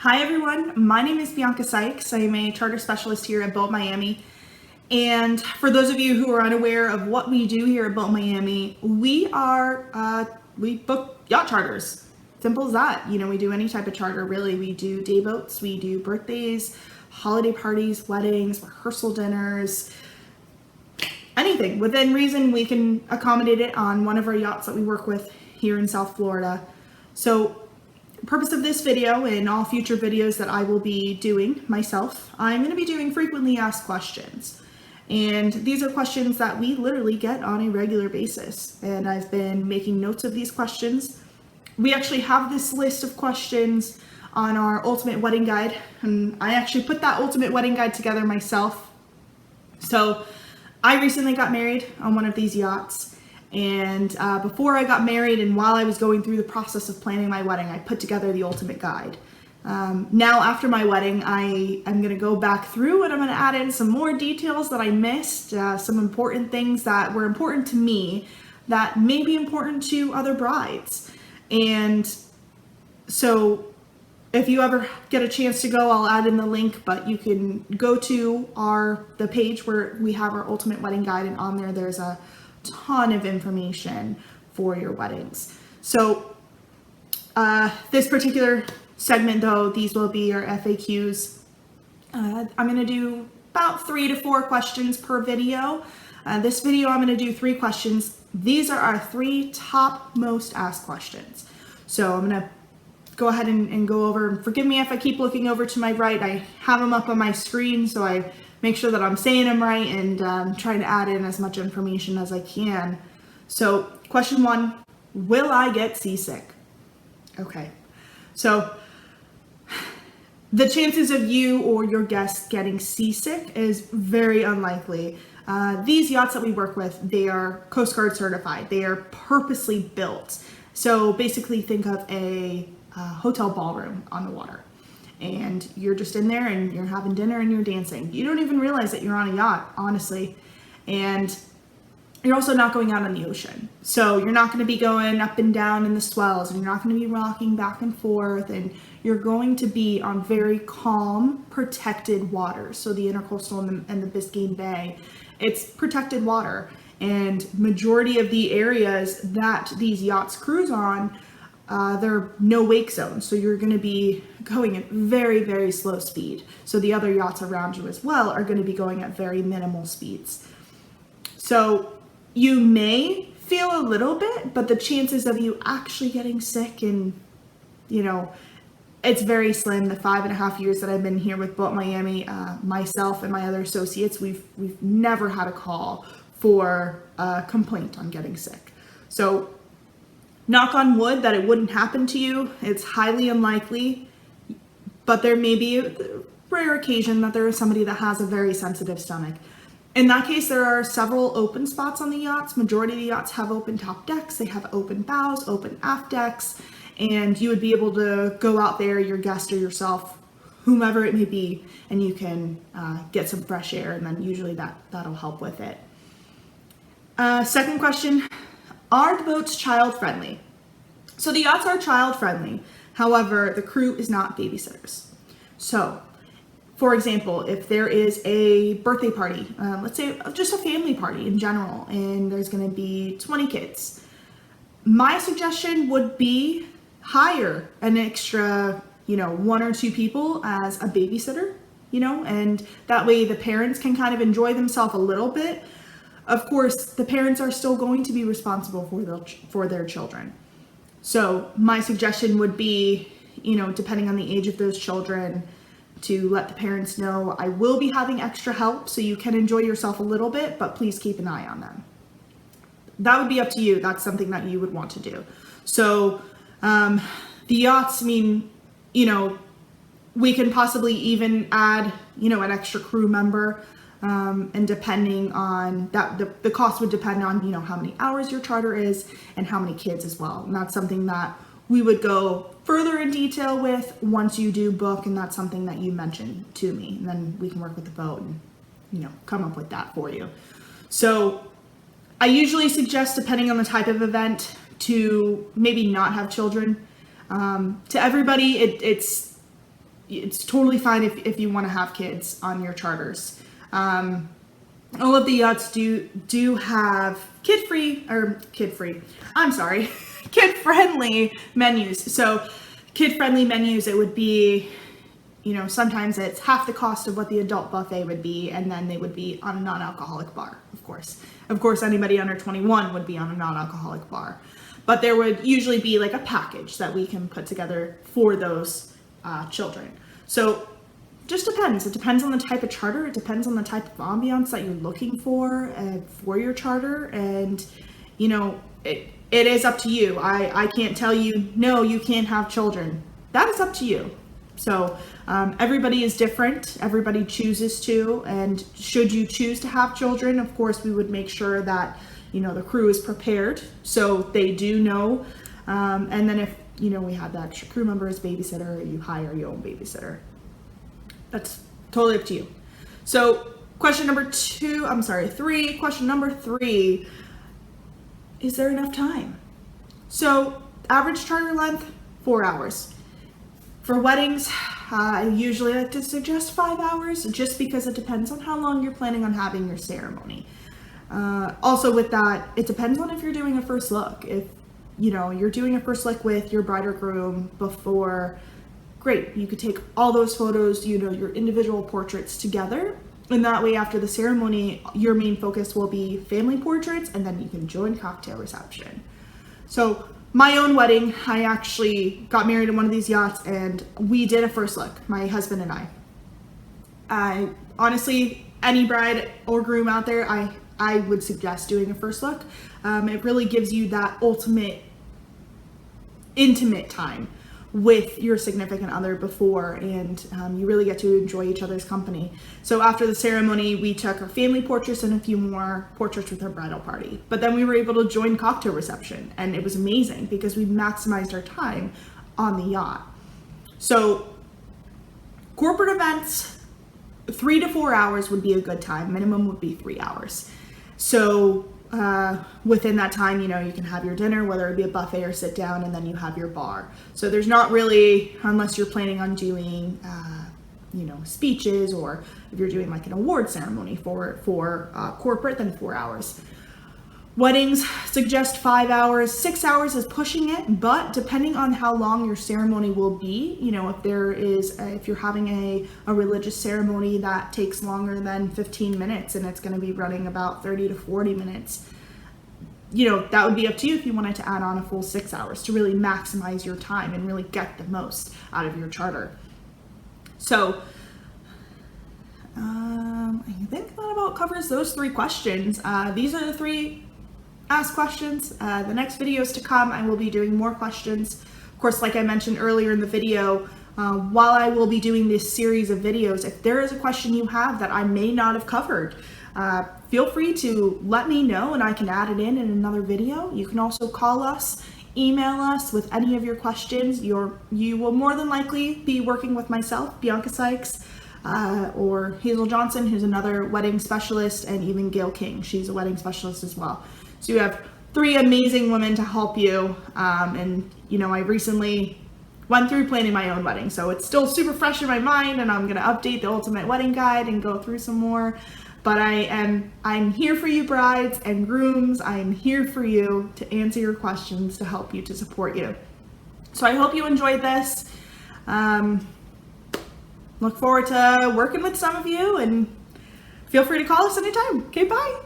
Hi everyone, my name is Bianca Sykes. I am a charter specialist here at Boat Miami. And for those of you who are unaware of what we do here at Boat Miami, we book yacht charters. Simple as that. We do any type of charter really. We do day boats, we do birthdays, holiday parties, weddings, rehearsal dinners, anything. Within reason, we can accommodate it on one of our yachts that we work with here in South Florida. So purpose of this video and all future videos that I will be doing myself, I'm going to be doing frequently asked questions. And these are questions that we literally get on a regular basis. And I've been making notes of these questions. We actually have this list of questions on our Ultimate Wedding Guide. And I actually put that Ultimate Wedding Guide together myself. So I recently got married on one of these yachts. And before I got married and while I was going through the process of planning my wedding, I put together the Ultimate Guide. Now after my wedding, I'm going to go back through and I'm going to add in some more details that I missed, some important things that were important to me that may be important to other brides. And so if you ever get a chance to go, I'll add in the link, but you can go to the page where we have our Ultimate Wedding Guide, and on there's a ton of information for your weddings. So this particular segment though, these will be our FAQs. I'm going to do about 3 to 4 questions per video. This video I'm going to do 3 questions. These are our 3 top most asked questions. So I'm going to go ahead and go over, and forgive me if I keep looking over to my right. I have them up on my screen so I make sure that I'm saying them right and trying to add in as much information as I can. So question 1, will I get seasick? Okay, so the chances of you or your guests getting seasick is very unlikely. These yachts that we work with, they are Coast Guard certified. They are purposely built. So basically think of a hotel ballroom on the water. And you're just in there and you're having dinner and you're dancing. You don't even realize that you're on a yacht, honestly. And you're also not going out on the ocean. So you're not going to be going up and down in the swells, and you're not going to be rocking back and forth, and you're going to be on very calm, protected waters. So the Intercoastal and the Biscayne Bay, it's protected water. And majority of the areas that these yachts cruise on, they're no wake zones, so you're going to be going at very, very slow speed. So the other yachts around you as well are going to be going at very minimal speeds. So you may feel a little bit, but the chances of you actually getting sick, and it's very slim. The 5.5 years that I've been here with Boat Miami, myself and my other associates, we've never had a call for a complaint on getting sick. So knock on wood that it wouldn't happen to you. It's highly unlikely, but there may be a rare occasion that there is somebody that has a very sensitive stomach. In that case, there are several open spots on the yachts. Majority of the yachts have open top decks. They have open bows, open aft decks, and you would be able to go out there, your guest or yourself, whomever it may be, and you can get some fresh air, and then usually that'll help with it. Second question. Are the boats child friendly? So the yachts are child friendly. However, the crew is not babysitters. So, for example, if there is a birthday party, let's say just a family party in general, and there's going to be 20 kids, my suggestion would be hire an extra, 1 or 2 people as a babysitter, and that way the parents can kind of enjoy themselves a little bit. Of course, the parents are still going to be responsible for their children. So my suggestion would be, depending on the age of those children, to let the parents know, I will be having extra help so you can enjoy yourself a little bit, but please keep an eye on them. That would be up to you. That's something that you would want to do. So the yachts, we can possibly even add, an extra crew member. And depending on that, the cost would depend on, how many hours your charter is and how many kids as well. And that's something that we would go further in detail with once you do book, and that's something that you mentioned to me. And then we can work with the boat and, come up with that for you. So I usually suggest, depending on the type of event, to maybe not have children. To everybody, it's it's totally fine if you want to have kids on your charters. All of the yachts do have kid-friendly menus. So kid-friendly menus, it would be, sometimes it's half the cost of what the adult buffet would be, and then they would be on a non-alcoholic bar, of course. Of course, anybody under 21 would be on a non-alcoholic bar. But there would usually be like a package that we can put together for those children. So just depends. It depends on the type of charter. It depends on the type of ambiance that you're looking for your charter. And, it is up to you. I can't tell you, no, you can't have children. That is up to you. So everybody is different. Everybody chooses to. And should you choose to have children, of course, we would make sure that, the crew is prepared so they do know. And then if, we have the extra crew member as babysitter, you hire your own babysitter. That's totally up to you. So question number 3, question number 3, is there enough time? So average charter length, 4 hours. For weddings, I usually like to suggest 5 hours, just because it depends on how long you're planning on having your ceremony. Also with that, it depends on if you're doing a first look. If, you're doing a first look with your bride or groom before, great. You could take all those photos, your individual portraits together. And that way, after the ceremony, your main focus will be family portraits, and then you can join cocktail reception. So my own wedding, I actually got married in one of these yachts, and we did a first look, my husband and I. Honestly, any bride or groom out there, I would suggest doing a first look. It really gives you that ultimate intimate time with your significant other before, and you really get to enjoy each other's company. So after the ceremony, we took our family portraits and a few more portraits with our bridal party. But then we were able to join cocktail reception, and it was amazing because we maximized our time on the yacht. So corporate events, 3 to 4 hours would be a good time. Minimum would be 3 hours. So within that time, you can have your dinner, whether it be a buffet or sit down, and then you have your bar. So there's not really, unless you're planning on doing, speeches, or if you're doing like an award ceremony for corporate, then 4 hours. Weddings suggest 5 hours. 6 hours is pushing it, but depending on how long your ceremony will be, if you're having a religious ceremony that takes longer than 15 minutes and it's going to be running about 30 to 40 minutes, that would be up to you if you wanted to add on a full 6 hours to really maximize your time and really get the most out of your charter. So I think that about covers those 3 questions. These are the 3 ask questions. The next videos to come, I will be doing more questions. Of course, like I mentioned earlier in the video, while I will be doing this series of videos, if there is a question you have that I may not have covered, feel free to let me know and I can add it in another video. You can also call us, email us with any of your questions. You will more than likely be working with myself, Bianca Sykes, or Hazel Johnson, who's another wedding specialist, and even Gail King. She's a wedding specialist as well. So you have 3 amazing women to help you. And I recently went through planning my own wedding, so it's still super fresh in my mind, and I'm going to update the Ultimate Wedding Guide and go through some more. But I'm here for you brides and grooms. I'm here for you to answer your questions, to help you, to support you. So I hope you enjoyed this. Look forward to working with some of you, and feel free to call us anytime. Okay, bye.